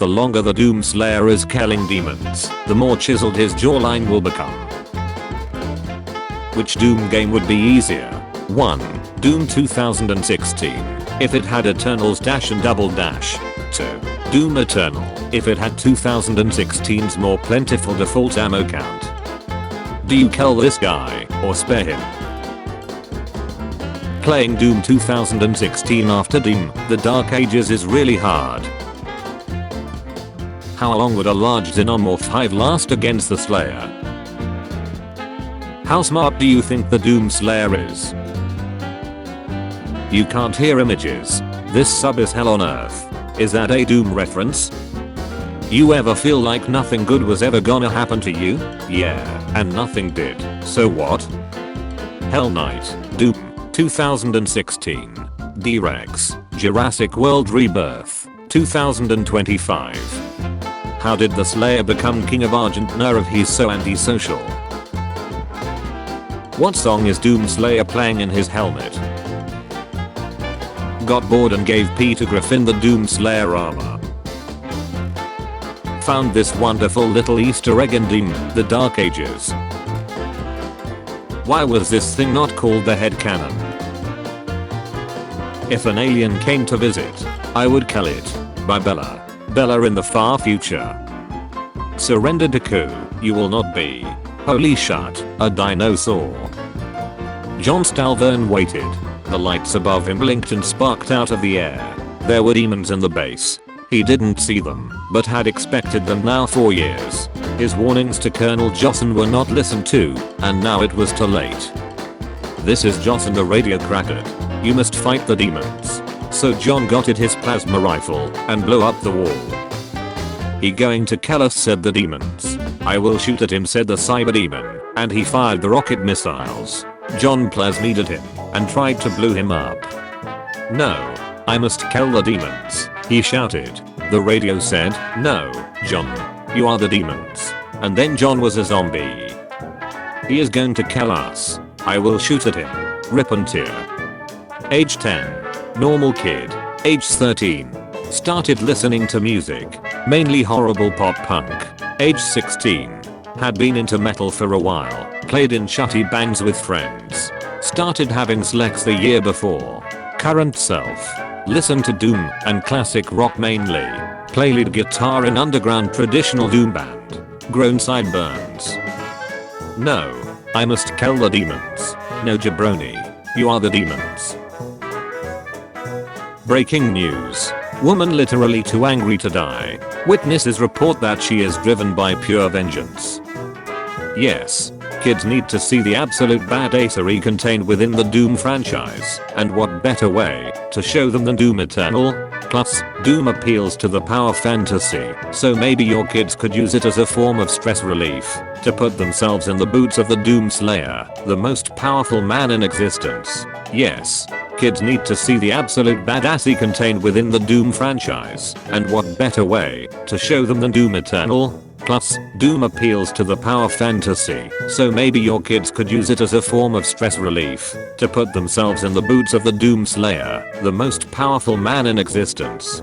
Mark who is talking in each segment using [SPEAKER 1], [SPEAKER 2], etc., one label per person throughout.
[SPEAKER 1] The longer the Doom Slayer is killing demons, the more chiseled his jawline will become. Which Doom game would be easier? 1. Doom 2016, if it had Eternal's dash and double dash. 2. Doom Eternal, if it had 2016's more plentiful default ammo count. Do you kill this guy, or spare him? Playing Doom 2016 after Doom, The Dark Ages is really hard. How long would a large xenomorph hive last against the Slayer? How smart do you think the Doom Slayer is? You can't hear images. This sub is hell on earth. Is that a Doom reference? You ever feel like nothing good was ever gonna happen to you? Yeah, and nothing did. So what? Hell Knight, Doom, 2016. D-Rex, Jurassic World Rebirth, 2025. How did the Slayer become King of Argentina if he's so antisocial? What song is Doom Slayer playing in his helmet? Got bored and gave Peter Griffin the Doom Slayer armor. Found this wonderful little Easter egg in Doom, The Dark Ages. Why was this thing not called the head cannon? If an alien came to visit, I would kill it. By Bella. Bella in the far future. Surrender to coup, you will not be. Holy shit, a dinosaur. John Stalvern waited. The lights above him blinked and sparked out of the air. There were demons in the base. He didn't see them, but had expected them now for years. His warnings to Colonel Johnson were not listened to, and now it was too late. This is Johnson the radio crackered. You must fight the demons. So John got it his plasma rifle and blew up the wall. He going to kill us, said the demons. I will shoot at him, said the cyber demon, and he fired the rocket missiles. John plasmied at him and tried to blow him up. No, I must kill the demons, he shouted. The radio said, no, John, you are the demons. And then John was a zombie. He is going to kill us. I will shoot at him. Rip and tear. Age 10. Normal kid. Age 13. Started listening to music, mainly horrible pop punk. Age 16. Had been into metal for a while, played in shutty bands with friends. Started having sex the year before. Current self. Listened to Doom and classic rock mainly. Play lead guitar in underground traditional Doom band. Grown sideburns. No, I must kill the demons. No jabroni, you are the demons. Breaking news. Woman literally too angry to die. Witnesses report that she is driven by pure vengeance. Yes, kids need to see the absolute badassery contained within the Doom franchise, and what better way to show them than Doom Eternal? Plus, Doom appeals to the power fantasy, so maybe your kids could use it as a form of stress relief, to put themselves in the boots of the Doom Slayer, the most powerful man in existence. Yes, kids need to see the absolute badassy contained within the Doom franchise, and what better way to show them than Doom Eternal? Plus, Doom appeals to the power fantasy, so maybe your kids could use it as a form of stress relief, to put themselves in the boots of the Doom Slayer, the most powerful man in existence.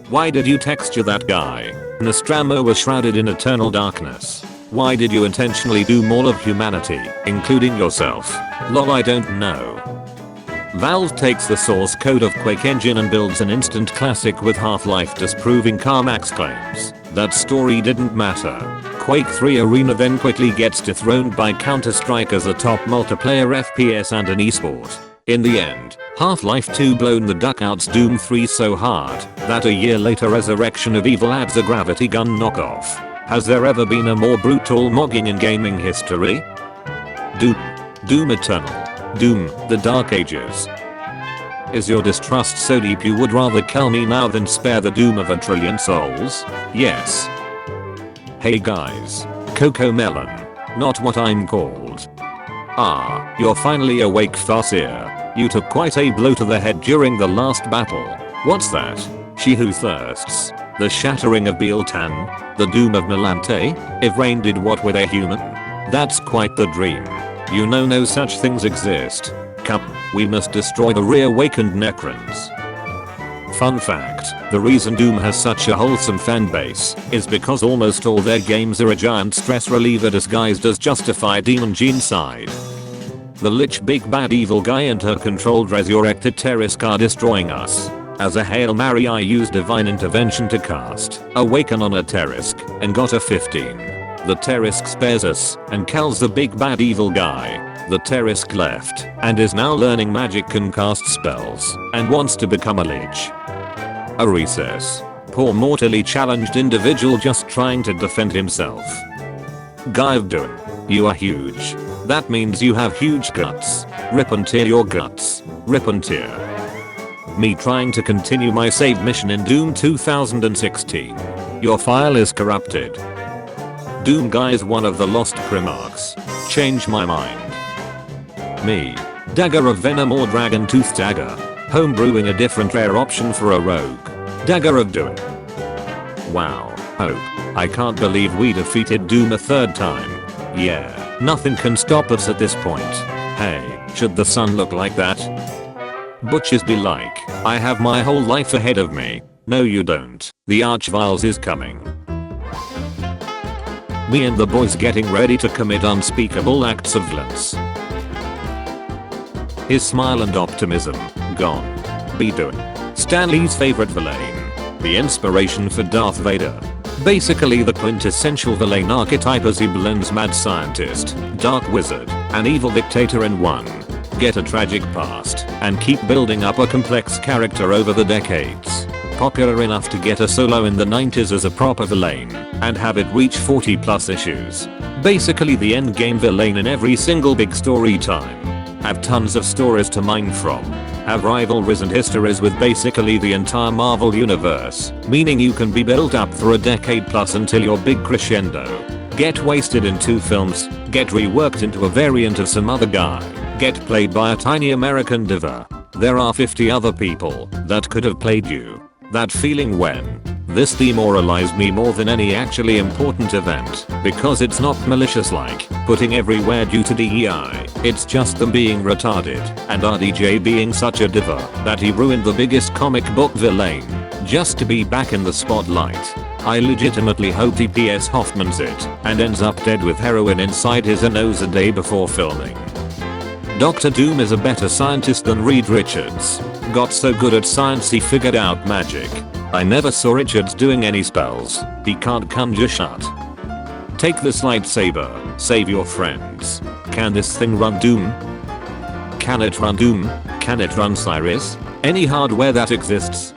[SPEAKER 1] Why did you texture that guy? Nostromo was shrouded in eternal darkness. Why did you intentionally doom all of humanity, including yourself? Lol, I don't know. Valve takes the source code of Quake Engine and builds an instant classic with Half-Life disproving Carmack's claims. That story didn't matter. Quake 3 Arena then quickly gets dethroned by Counter-Strike as a top multiplayer FPS and an esport. In the end, Half-Life 2 blown the duck outs Doom 3 so hard that a year later Resurrection of Evil adds a gravity gun knockoff. Has there ever been a more brutal mogging in gaming history? Doom Eternal. Doom, The Dark Ages. Is your distrust so deep you would rather kill me now than spare the doom of a trillion souls? Yes. Hey guys. Coco Melon. Not what I'm called. Ah, you're finally awake, Farseer. You took quite a blow to the head during the last battle. What's that? She who thirsts. The shattering of Bealtan. The doom of Melante. If rain did what with a human? That's quite the dream. You know no such things exist. Come, we must destroy the reawakened Necrons. Fun fact, the reason Doom has such a wholesome fanbase is because almost all their games are a giant stress reliever disguised as justified demon genocide. The lich big bad evil guy and her controlled resurrected Terisk are destroying us. As a Hail Mary I used divine intervention to cast Awaken on a Terisk and got a 15. The Terisk spares us and kills the big bad evil guy. The Terisk left and is now learning magic and cast spells and wants to become a lich. A recess. Poor mortally challenged individual just trying to defend himself. Guy of Doom. You are huge. That means you have huge guts. Rip and tear your guts. Rip and tear. Me trying to continue my save mission in Doom 2016. Your file is corrupted. Doom guy is one of the lost Primarchs. Change my mind. Me. Dagger of Venom or Dragon Tooth Dagger. Homebrewing a different rare option for a rogue. Dagger of Doom. Wow. Hope. I can't believe we defeated Doom a third time. Yeah, nothing can stop us at this point. Hey, should the sun look like that? Butches be like, I have my whole life ahead of me. No you don't. The Archviles is coming. Me and the boys getting ready to commit unspeakable acts of violence. His smile and optimism, gone. Be doing. Stanley's favorite villain. The inspiration for Darth Vader. Basically the quintessential villain archetype as he blends mad scientist, dark wizard, and evil dictator in one. Get a tragic past and keep building up a complex character over the decades. Popular enough to get a solo in the 90s as a proper villain and have it reach 40 plus issues. Basically the endgame villain in every single big story time. Have tons of stories to mine from. Have rivalries and histories with basically the entire Marvel universe, meaning you can be built up for a decade plus until your big crescendo. Get wasted in 2 films, get reworked into a variant of some other guy, get played by a tiny American diva. There are 50 other people that could have played you. That feeling when this demoralized me more than any actually important event, because it's not malicious like putting everywhere due to DEI, it's just them being retarded and RDJ being such a diva that he ruined the biggest comic book villain just to be back in the spotlight. I legitimately hope TPS Hoffmans it and ends up dead with heroin inside his nose a day before filming. Dr. Doom is a better scientist than Reed Richards. Got so good at science he figured out magic. I never saw Richards doing any spells. He can't conjure shut. Take this lightsaber. Save your friends. Can this thing run Doom? Can it run Doom? Can it run Cyrus? Any hardware that exists?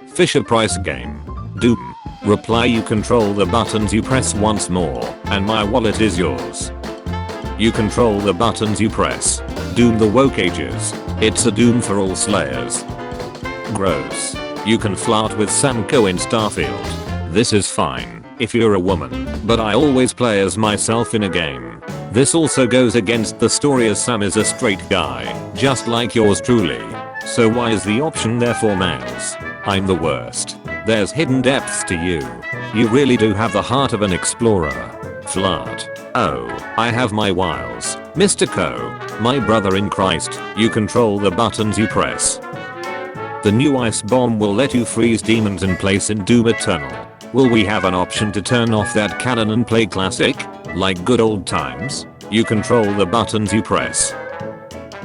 [SPEAKER 1] Fisher Price game. Doom. Reply you control the buttons you press once more and my wallet is yours. You control the buttons you press. Doom the woke ages. It's a doom for all slayers. Gross. You can flirt with Samco in Starfield. This is fine if you're a woman, but I always play as myself in a game. This also goes against the story as Sam is a straight guy, just like yours truly. So why is the option there for males? I'm the worst. There's hidden depths to you. You really do have the heart of an explorer. Flirt. Oh, I have my wiles. Mr. Co, my brother in Christ, you control the buttons you press. The new ice bomb will let you freeze demons in place in Doom Eternal. Will we have an option to turn off that cannon and play classic? Like good old times? You control the buttons you press.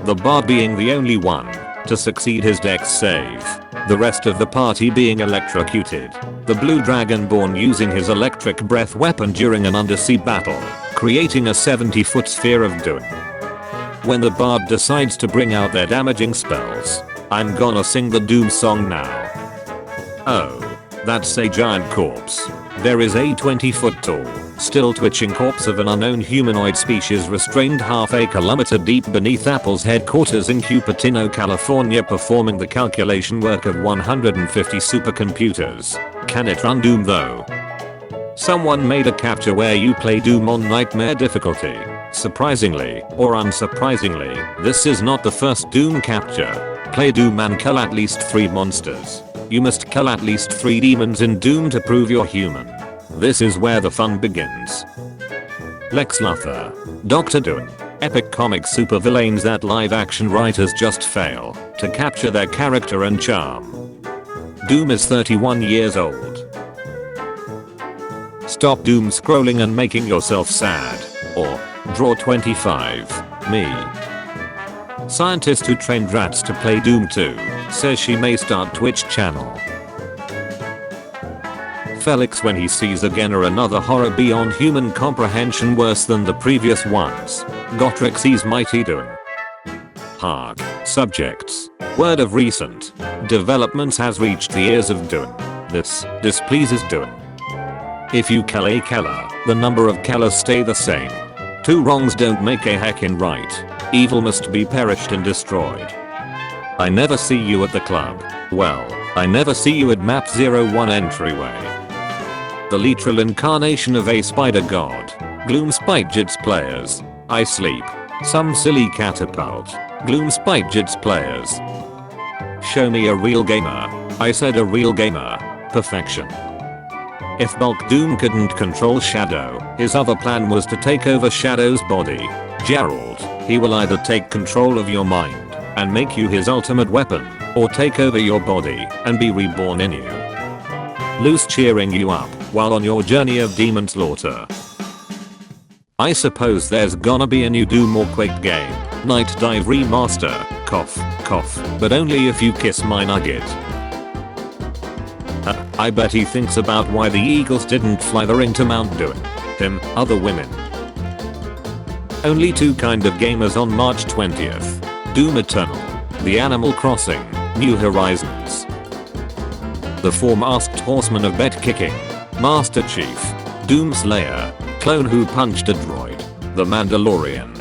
[SPEAKER 1] The bard being the only one to succeed his dex save. The rest of the party being electrocuted. The blue dragonborn using his electric breath weapon during an undersea battle, creating a 70-foot sphere of doom. When the bard decides to bring out their damaging spells, I'm gonna sing the Doom song now. Oh, that's a giant corpse. There is a 20-foot tall, still twitching corpse of an unknown humanoid species restrained half a kilometer deep beneath Apple's headquarters in Cupertino, California, performing the calculation work of 150 supercomputers. Can it run Doom though? Someone made a capture where you play Doom on nightmare difficulty. Surprisingly, or unsurprisingly, this is not the first Doom capture. Play Doom and kill at least 3 monsters. You must kill at least 3 demons in Doom to prove you're human. This is where the fun begins. Lex Luthor. Dr. Doom. Epic comic supervillains that live action writers just fail to capture their character and charm. Doom is 31 years old. Stop doom scrolling and making yourself sad. Or draw 25. Me. Scientist who trained rats to play Doom 2 says she may start Twitch channel. Felix when he sees again or another horror beyond human comprehension worse than the previous ones. Gotrek sees Mighty Doom. Hark. Subjects. Word of recent developments has reached the ears of Doom. This displeases Doom. If you kill a Keller, the number of Kellers stay the same. Two wrongs don't make a heckin' right. Evil must be perished and destroyed. I never see you at the club. Well, I never see you at map 01 entryway. The literal incarnation of a spider god. Gloom Spitejits players. I sleep. Some silly catapult. Gloom Spitejits players. Show me a real gamer. I said a real gamer. Perfection. If Bulk Doom couldn't control Shadow, his other plan was to take over Shadow's body. Gerald, he will either take control of your mind and make you his ultimate weapon, or take over your body and be reborn in you. Loose cheering you up while on your journey of demon slaughter. I suppose there's gonna be a new Doom or Quake game. Night Dive Remaster. Cough, cough. But only if you kiss my nugget. I bet he thinks about why the Eagles didn't fly the ring to Mount Doom. Him, other women. Only two kind of gamers on March 20th. Doom Eternal. The Animal Crossing. New Horizons. The four-masked horseman of bet kicking. Master Chief. Doom Slayer. Clone who punched a droid. The Mandalorian.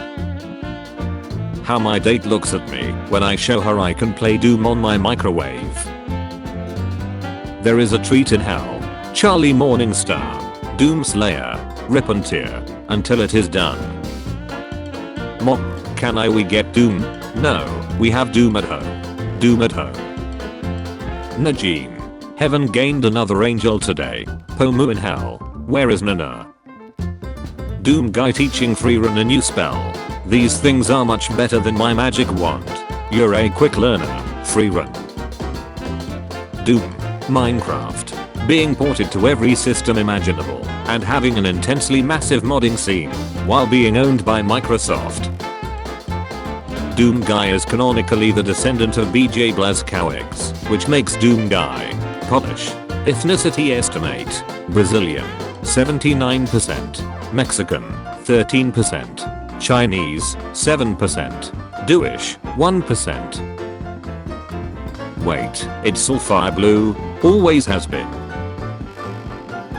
[SPEAKER 1] How my date looks at me when I show her I can play Doom on my microwave. There is a treat in hell. Charlie Morningstar. Doom Slayer. Rip and tear until it is done. Mom, can we get Doom? No, we have Doom at home. Doom at home. Najim. Heaven gained another angel today. Pomu in hell. Where is Nana? Doom guy teaching Freerun a new spell. These things are much better than my magic wand. You're a quick learner, Freerun. Doom. Minecraft. Being ported to every system imaginable and having an intensely massive modding scene while being owned by Microsoft. Doom Guy is canonically the descendant of BJ Blazkowicz, which makes Doom Guy. Polish. Ethnicity estimate. Brazilian. 79%. Mexican. 13%. Chinese. 7%. Jewish. 1%. Wait, it's Sapphire Blue? Always has been.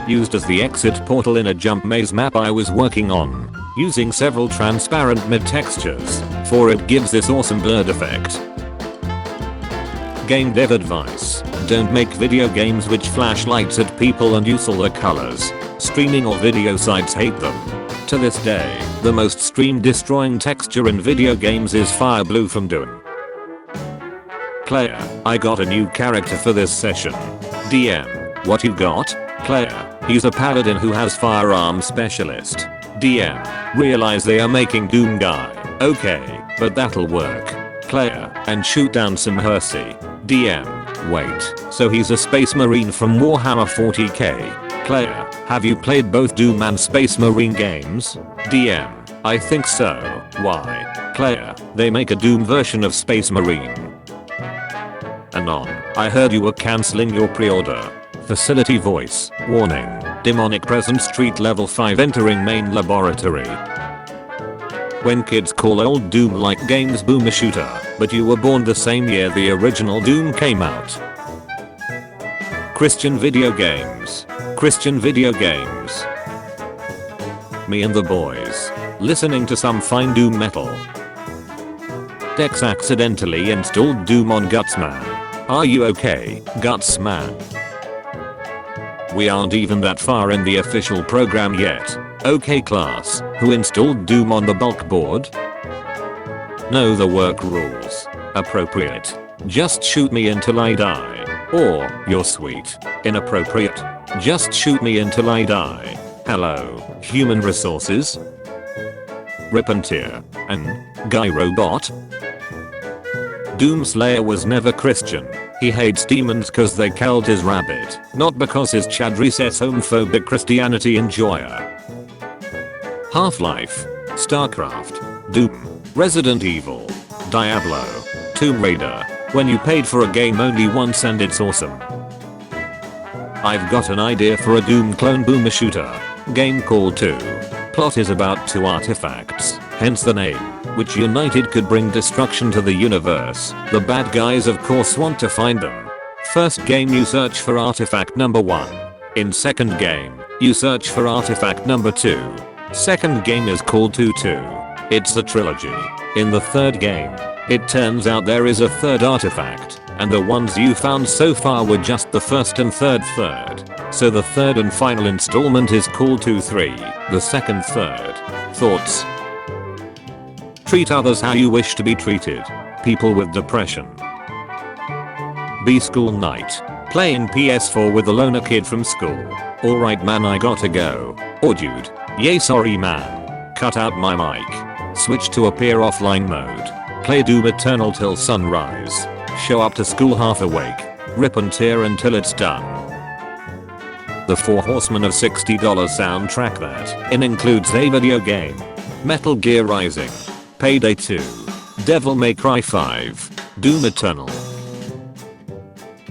[SPEAKER 1] Used as the exit portal in a jump maze map I was working on, using several transparent mid textures, for it gives this awesome blurred effect. Game dev advice: don't make video games which flash lights at people and use all the colors. Streaming or video sites hate them. To this day, the most stream destroying texture in video games is Fire Blue from Doom. Player, I got a new character for this session. DM, what you got? Player, he's a paladin who has firearm specialist. DM, realize they are making Doom Guy. Okay, but that'll work. Player, and shoot down some Hersey. DM, wait, so he's a space marine from Warhammer 40k. Player, have you played both Doom and Space Marine games? DM, I think so. Why? Player, they make a Doom version of Space Marine. Anon, I heard you were cancelling your pre-order. Facility voice, warning, demonic presence street level 5 entering main laboratory. When kids call old Doom like games boomer shooter, but you were born the same year the original Doom came out. Christian video games. Christian video games. Me and the boys. Listening to some fine Doom metal. Dex accidentally installed Doom on Gutsman. Are you okay, Gutsman? We aren't even that far in the official program yet. Okay class, who installed Doom on the bulk board? Know the work rules. Appropriate. Just shoot me until I die. Or, you're sweet. Inappropriate. Just shoot me until I die. Hello, human resources? Rip and tear. And, guy robot? Doom Slayer was never Christian. He hates demons cause they killed his rabbit, not because his Chadri says homophobic Christianity enjoyer. Half-Life, StarCraft, Doom, Resident Evil, Diablo, Tomb Raider. When you paid for a game only once and it's awesome. I've got an idea for a Doom clone boomer shooter. Game called 2. Plot is about 2 artifacts, hence the name, which united could bring destruction to the universe. The bad guys of course want to find them. First game you search for artifact number 1. In second game, you search for artifact number 2. Second game is called 2-2. It's a trilogy. In the third game, it turns out there is a third artifact, and the ones you found so far were just the first and third. So the third and final installment is called 2-3, the second third. Thoughts? Treat others how you wish to be treated. People with depression. B school night. Playing PS4 with a loner kid from school. Alright man, I gotta go. Or dude. Yay sorry man. Cut out my mic. Switch to appear offline mode. Play Doom Eternal till sunrise. Show up to school half awake. Rip and tear until it's done. The Four Horsemen of $60 soundtrack that includes a video game. Metal Gear Rising. Payday 2. Devil May Cry 5. Doom Eternal.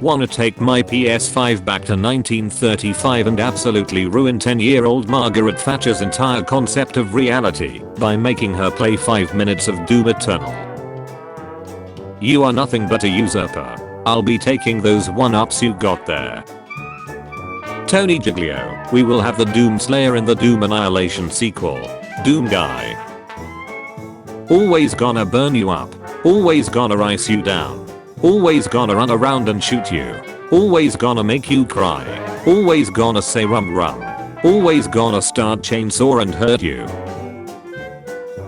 [SPEAKER 1] Wanna take my PS5 back to 1935 and absolutely ruin 10-year-old Margaret Thatcher's entire concept of reality by making her play 5 minutes of Doom Eternal. You are nothing but a usurper. I'll be taking those 1-ups you got there. Tony Giglio, we will have the Doom Slayer in the Doom Annihilation sequel. Doom Guy. Always gonna burn you up. Always gonna ice you down. Always gonna run around and shoot you. Always gonna make you cry. Always gonna say rum rum. Always gonna start chainsaw and hurt you.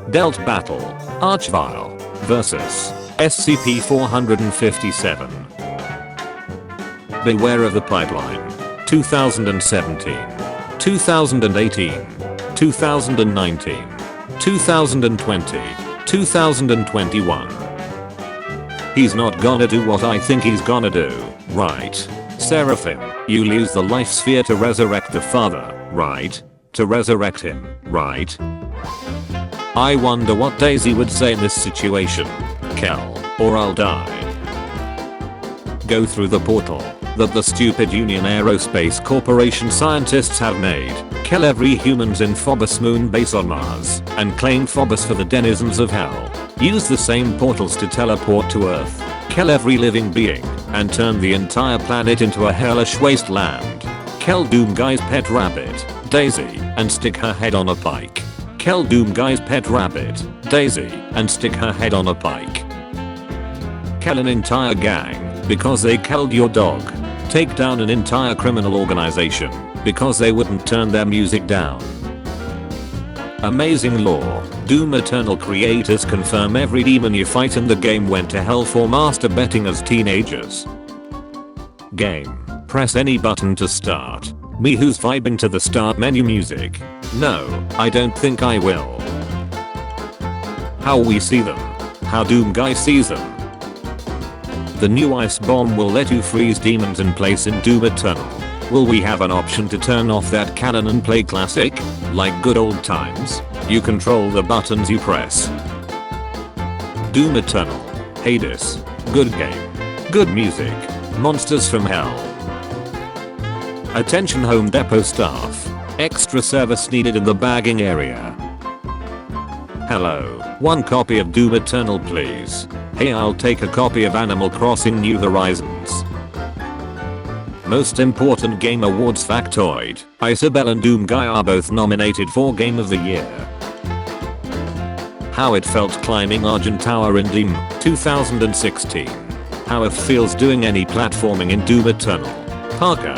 [SPEAKER 1] Dealt Battle. Archvile. Versus SCP-457. Beware of the Pipeline. 2017. 2018. 2019. 2020. 2021. He's not gonna do what I think he's gonna do, right? Seraphim, you use the life sphere to resurrect the father, right? To resurrect him, right? I wonder what Daisy would say in this situation. Kill, or I'll die. Go through the portal that the stupid Union Aerospace Corporation scientists have made. Kill every humans in Phobos moon base on Mars and claim Phobos for the denizens of hell. Use the same portals to teleport to Earth. Kill every living being and turn the entire planet into a hellish wasteland. Kill Doom Guy's pet rabbit, Daisy, and stick her head on a pike. Kill Doom Guy's pet rabbit, Daisy, and stick her head on a pike. Kill an entire gang because they killed your dog. Take down an entire criminal organization because they wouldn't turn their music down. Amazing lore. Doom Eternal creators confirm every demon you fight in the game went to hell for masturbating as teenagers. Game. Press any button to start. Me who's vibing to the start menu music. No, I don't think I will. How we see them. How Doom Guy sees them. The new ice bomb will let you freeze demons in place in Doom Eternal. Will we have an option to turn off that cannon and play classic? Like good old times? You control the buttons you press. Doom Eternal. Hades. Good game. Good music. Monsters from hell. Attention Home Depot staff. Extra service needed in the bagging area. Hello. 1 copy of Doom Eternal please. Hey, I'll take a copy of Animal Crossing New Horizons. Most important game awards factoid. Isabelle and Doom Guy are both nominated for Game of the Year. How it felt climbing Argent Tower in Doom 2016. How it feels doing any platforming in Doom Eternal. Parker.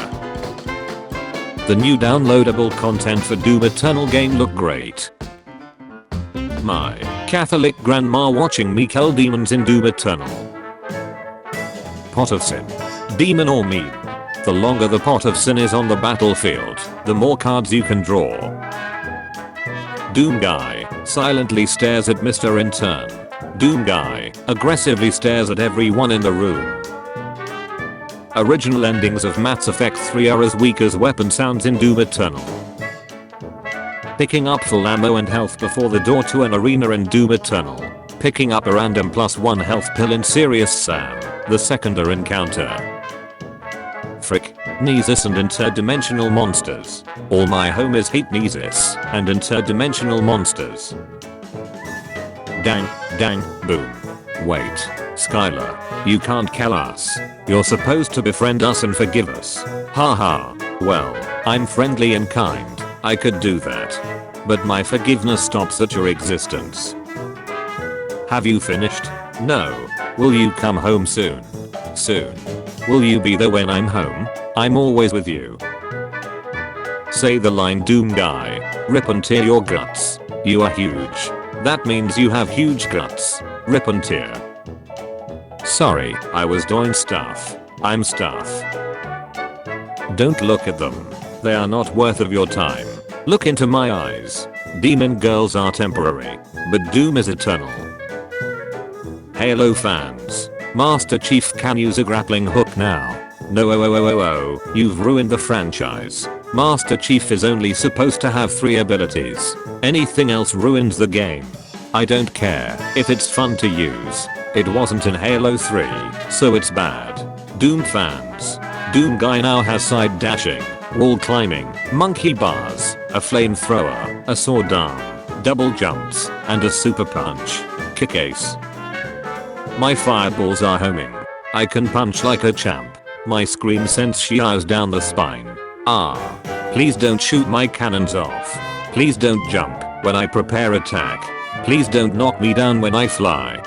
[SPEAKER 1] The new downloadable content for Doom Eternal game look great. My Catholic grandma watching me kill demons in Doom Eternal. Pot of Sin. Demon or meme. The longer the pot of sin is on the battlefield, the more cards you can draw. Doom Guy silently stares at Mr. Intern. Doom Guy aggressively stares at everyone in the room. Original endings of Mass Effect 3 are as weak as weapon sounds in Doom Eternal. Picking up full ammo and health before the door to an arena in Doom Eternal. Picking up a random +1 health pill in Serious Sam, the Secondar encounter. Frick, Neesis and interdimensional monsters. All my homies hate Neesis and interdimensional monsters. Dang, boom. Wait, Skylar, you can't kill us. You're supposed to befriend us and forgive us. Haha, well, I'm friendly and kind. I could do that. But my forgiveness stops at your existence. Have you finished? No. Will you come home soon? Soon. Will you be there when I'm home? I'm always with you. Say the line Doom guy. Rip and tear your guts. You are huge. That means you have huge guts. Rip and tear. Sorry, I was doing stuff. I'm stuff. Don't look at them. They are not worth of your time. Look into my eyes. Demon girls are temporary, but Doom is eternal. Halo fans. Master Chief can use a grappling hook now. No, you've ruined the franchise. Master Chief is only supposed to have 3 abilities. Anything else ruins the game. I don't care if it's fun to use. It wasn't in Halo 3, so it's bad. Doom fans. Doom guy now has side dashing, wall climbing, monkey bars, a flamethrower, a sword arm, double jumps, and a super punch. Kick ace. My fireballs are homing. I can punch like a champ. My scream sends shivers down the spine. Please don't shoot my cannons off. Please don't jump when I prepare attack. Please don't knock me down when I fly.